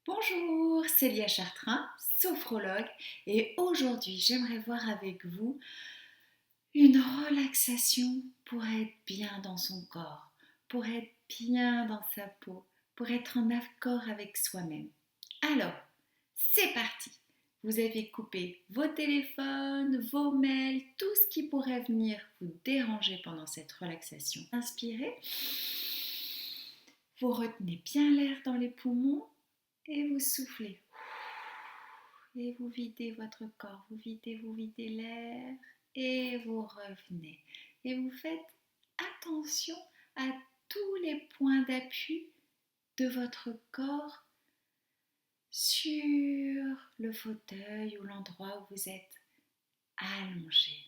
Bonjour, c'est Lia Chartrain, sophrologue, et aujourd'hui j'aimerais voir avec vous une relaxation pour être bien dans son corps, pour être bien dans sa peau, pour être en accord avec soi-même. Alors, c'est parti. Vous avez coupé vos téléphones, vos mails, tout ce qui pourrait venir vous déranger pendant cette relaxation. Inspirez, vous retenez bien l'air dans les poumons et vous soufflez. Et vous videz votre corps, vous videz l'air et vous revenez. Et vous faites attention à tous les points d'appui de votre corps sur le fauteuil ou l'endroit où vous êtes allongé.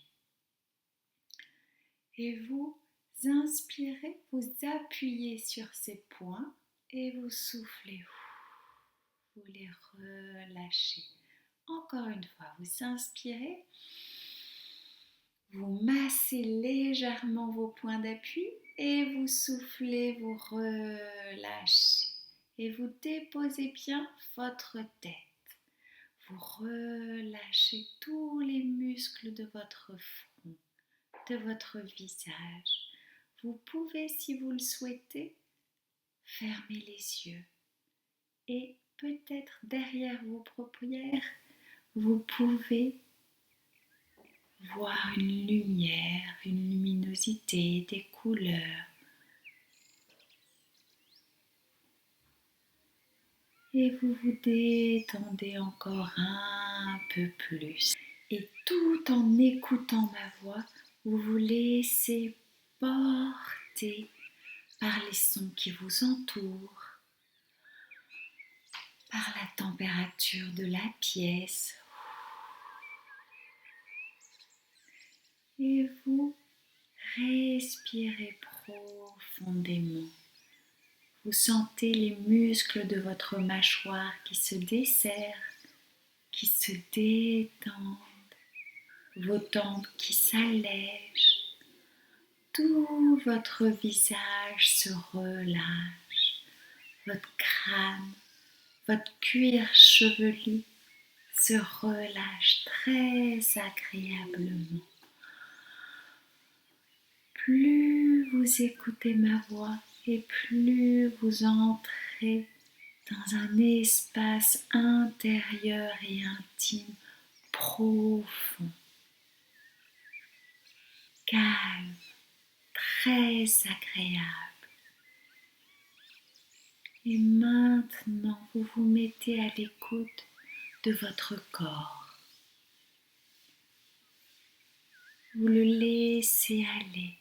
Et vous inspirez, vous appuyez sur ces points et vous soufflez. Vous les relâchez. Encore une fois, vous inspirez, vous massez légèrement vos points d'appui et vous soufflez, vous relâchez. Et vous déposez bien votre tête. Vous relâchez tous les muscles de votre front, de votre visage. Vous pouvez, si vous le souhaitez, fermer les yeux. Et peut-être derrière vos paupières, vous pouvez voir une lumière, une luminosité, des couleurs. Et vous vous détendez encore un peu plus. Et tout en écoutant ma voix, vous vous laissez porter par les sons qui vous entourent, par la température de la pièce. Et vous respirez profondément. Vous sentez les muscles de votre mâchoire qui se desserrent, qui se détendent, vos tempes qui s'allègent. Tout votre visage se relâche, votre crâne, votre cuir chevelu se relâche très agréablement. Plus vous écoutez ma voix et plus vous entrez dans un espace intérieur et intime profond, calme, très agréable. Et maintenant, vous vous mettez à l'écoute de votre corps. Vous le laissez aller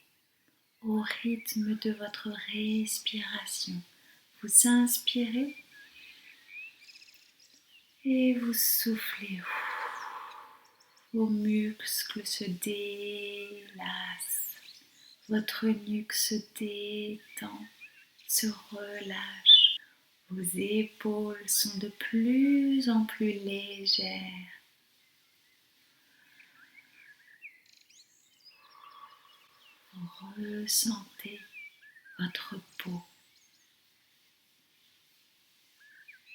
au rythme de votre respiration. Vous inspirez et vous soufflez. Vos muscles se délassent. Votre nuque se détend, se relâche. Vos épaules sont de plus en plus légères. Vous ressentez votre peau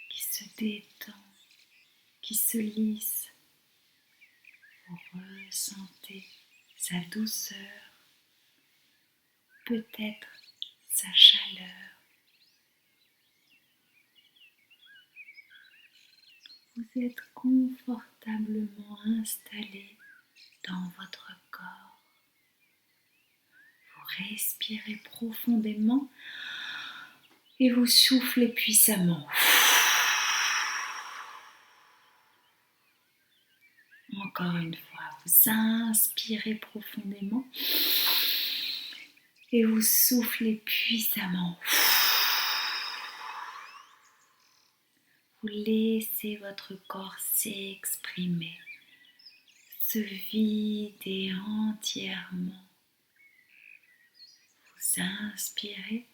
qui se détend, qui se lisse. Vous ressentez sa douceur, peut-être sa chaleur. Vous êtes confortablement installé dans votre corps. Vous respirez profondément et vous soufflez puissamment. Encore une fois, vous inspirez profondément et vous soufflez puissamment. Vous laissez votre corps s'exprimer, se vider entièrement. Vous inspirez,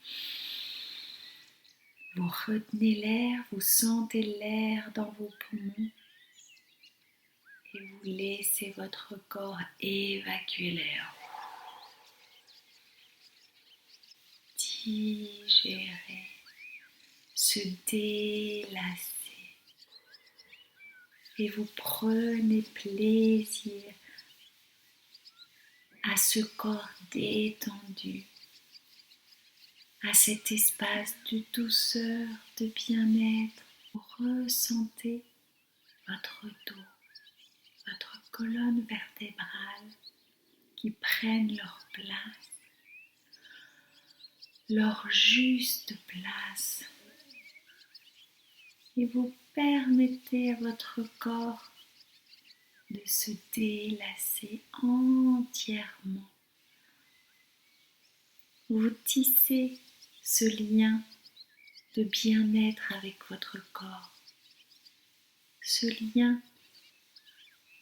vous retenez l'air, vous sentez l'air dans vos poumons et vous laissez votre corps évacuer l'air. Digérer, se délasser. et vous prenez plaisir à ce corps détendu, à cet espace de douceur, de bien-être. Vous ressentez votre dos, votre colonne vertébrale qui prennent leur place, leur juste place. Et vous permettez à votre corps de se délasser entièrement. Vous tissez ce lien de bien-être avec votre corps, ce lien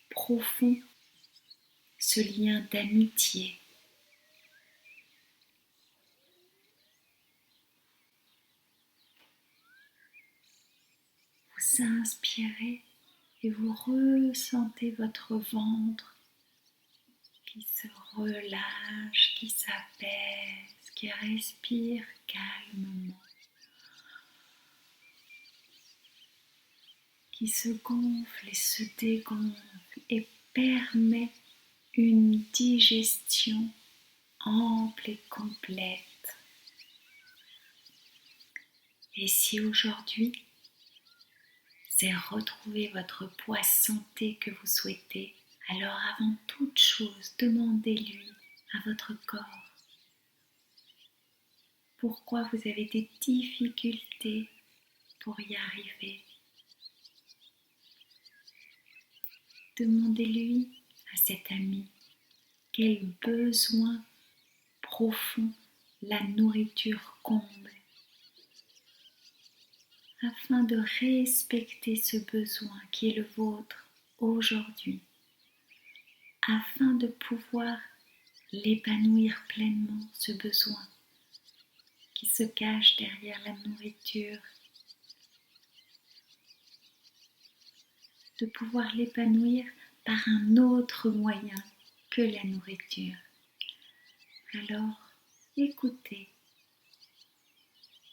profond, ce lien d'amitié. Vous inspirez et vous ressentez votre ventre qui se relâche, qui s'apaise, qui respire calmement, qui se gonfle et se dégonfle et permet une digestion ample et complète. Et si aujourd'hui, c'est retrouver votre poids santé que vous souhaitez, alors avant toute chose, demandez-lui à votre corps pourquoi vous avez des difficultés pour y arriver. Demandez-lui à cet ami quel besoin profond la nourriture comble, afin de respecter ce besoin qui est le vôtre aujourd'hui, afin de pouvoir l'épanouir pleinement, ce besoin qui se cache derrière la nourriture, de pouvoir l'épanouir par un autre moyen que la nourriture. Alors, écoutez,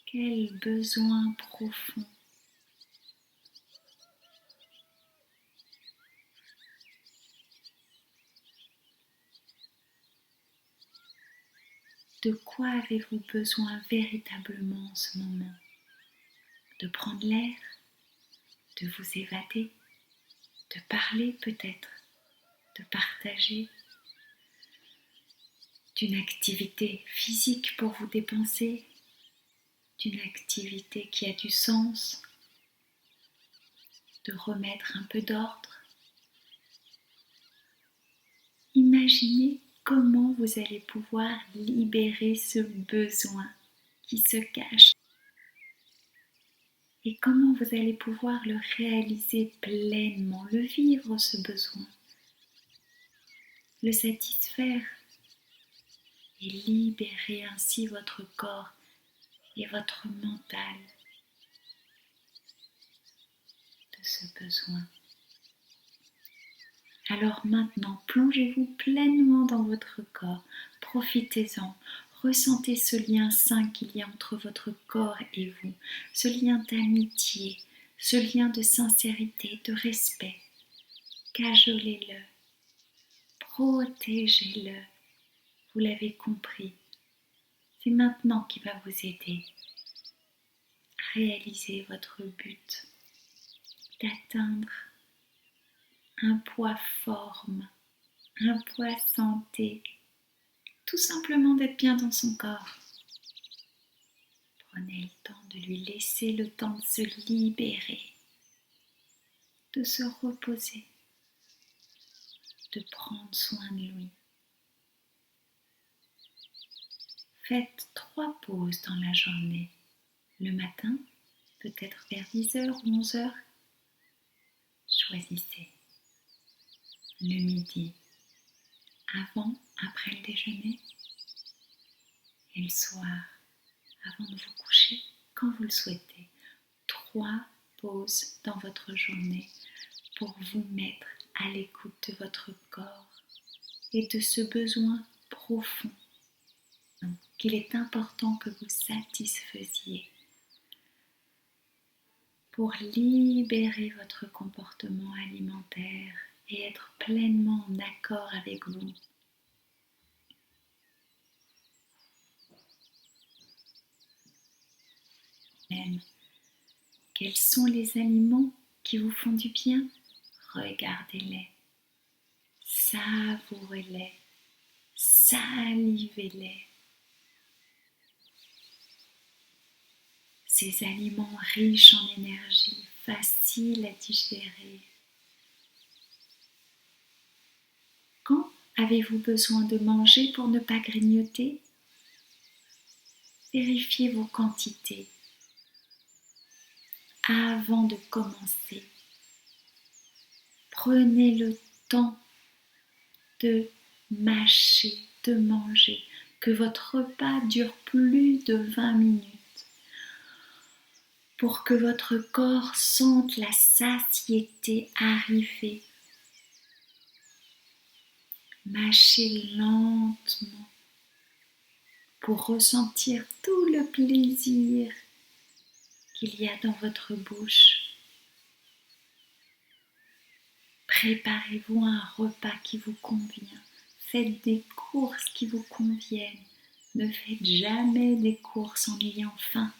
quel besoin profond de quoi avez-vous besoin véritablement en ce moment? De prendre l'air, de vous évader, de parler peut-être, de partager, d'une activité physique pour vous dépenser, d'une activité qui a du sens, de remettre un peu d'ordre. Imaginez comment vous allez pouvoir libérer ce besoin qui se cache et comment vous allez pouvoir le réaliser pleinement, le vivre ce besoin, le satisfaire et libérer ainsi votre corps et votre mental de ce besoin. Alors maintenant, plongez-vous pleinement dans votre corps, profitez-en, ressentez ce lien sain qu'il y a entre votre corps et vous, ce lien d'amitié, ce lien de sincérité, de respect. Cajolez-le, protégez-le, vous l'avez compris. C'est maintenant qu'il va vous aider à réaliser votre but, d'atteindre un poids forme, un poids santé, tout simplement d'être bien dans son corps. Prenez le temps de lui laisser le temps de se libérer, de se reposer, de prendre soin de lui. Faites 3 pauses dans la journée. Le matin, peut-être vers 10h ou 11h. Choisissez. Le midi, avant, après le déjeuner. Et le soir, avant de vous coucher, quand vous le souhaitez. 3 pauses dans votre journée pour vous mettre à l'écoute de votre corps et de ce besoin profond qu'il est important que vous satisfaisiez. pour libérer votre comportement alimentaire et être pleinement en accord avec vous. Même, quels sont les aliments qui vous font du bien? Regardez-les, savourez-les, salivez-les. Ces aliments riches en énergie, faciles à digérer. Quand avez-vous besoin de manger pour ne pas grignoter? Vérifiez vos quantités avant de commencer. Prenez le temps de mâcher, de manger, que votre repas dure plus de 20 minutes pour que votre corps sente la satiété arriver. Mâchez lentement pour ressentir tout le plaisir qu'il y a dans votre bouche. Préparez-vous un repas qui vous convient. Faites des courses qui vous conviennent. Ne faites jamais des courses en ayant faim.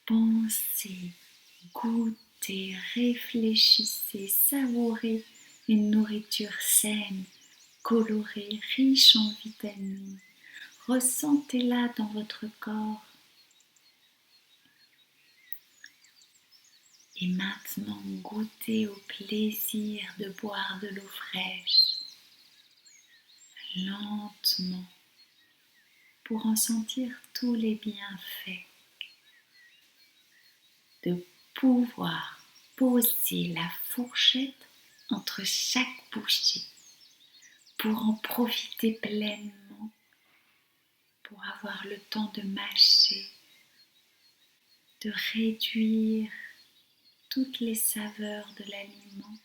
Pensez, goûtez, réfléchissez, savourez une nourriture saine, colorée, riche en vitamines. Ressentez-la dans votre corps. Et maintenant, goûtez au plaisir de boire de l'eau fraîche, lentement, pour en sentir tous les bienfaits. De pouvoir poser la fourchette entre chaque bouchée pour en profiter pleinement, pour avoir le temps de mâcher, de réduire toutes les saveurs de l'aliment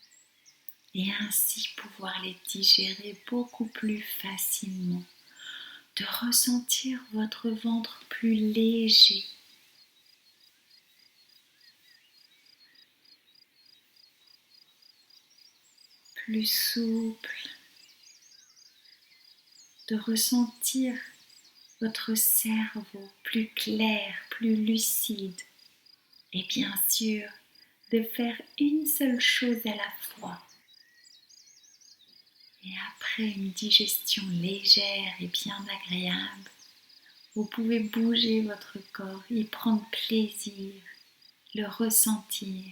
et ainsi pouvoir les digérer beaucoup plus facilement, de ressentir votre ventre plus léger, plus souple, de ressentir votre cerveau plus clair, plus lucide et bien sûr de faire une seule chose à la fois. Et après une digestion légère et bien agréable, vous pouvez bouger votre corps, y prendre plaisir, le ressentir,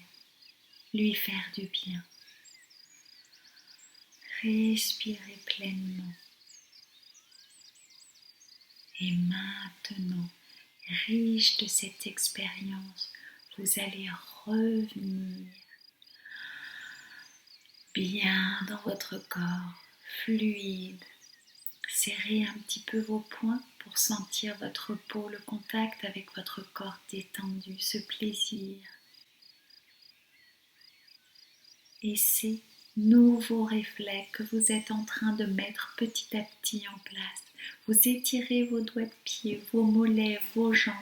lui faire du bien. Respirez pleinement. Et maintenant, riche de cette expérience, vous allez revenir bien dans votre corps, fluide. Serrez un petit peu vos poings pour sentir votre peau, le contact avec votre corps détendu, ce plaisir. Et ces nouveaux réflexes que vous êtes en train de mettre petit à petit en place. Vous étirez vos doigts de pied, vos mollets, vos jambes.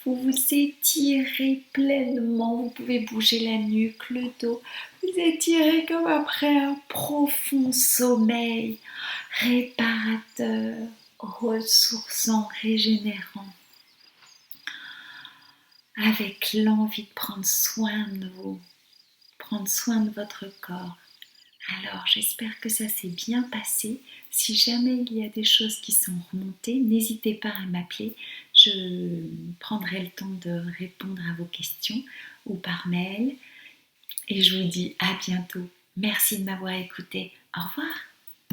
Vous vous étirez pleinement. Vous pouvez bouger la nuque, le dos. Vous étirez comme après un profond sommeil réparateur, ressourçant, régénérant. Avec l'envie de prendre soin de vous, prendre soin de votre corps. Alors, j'espère que ça s'est bien passé. Si jamais il y a des choses qui sont remontées, n'hésitez pas à m'appeler. Je prendrai le temps de répondre à vos questions ou par mail. Et je vous dis à bientôt. Merci de m'avoir écouté. Au revoir.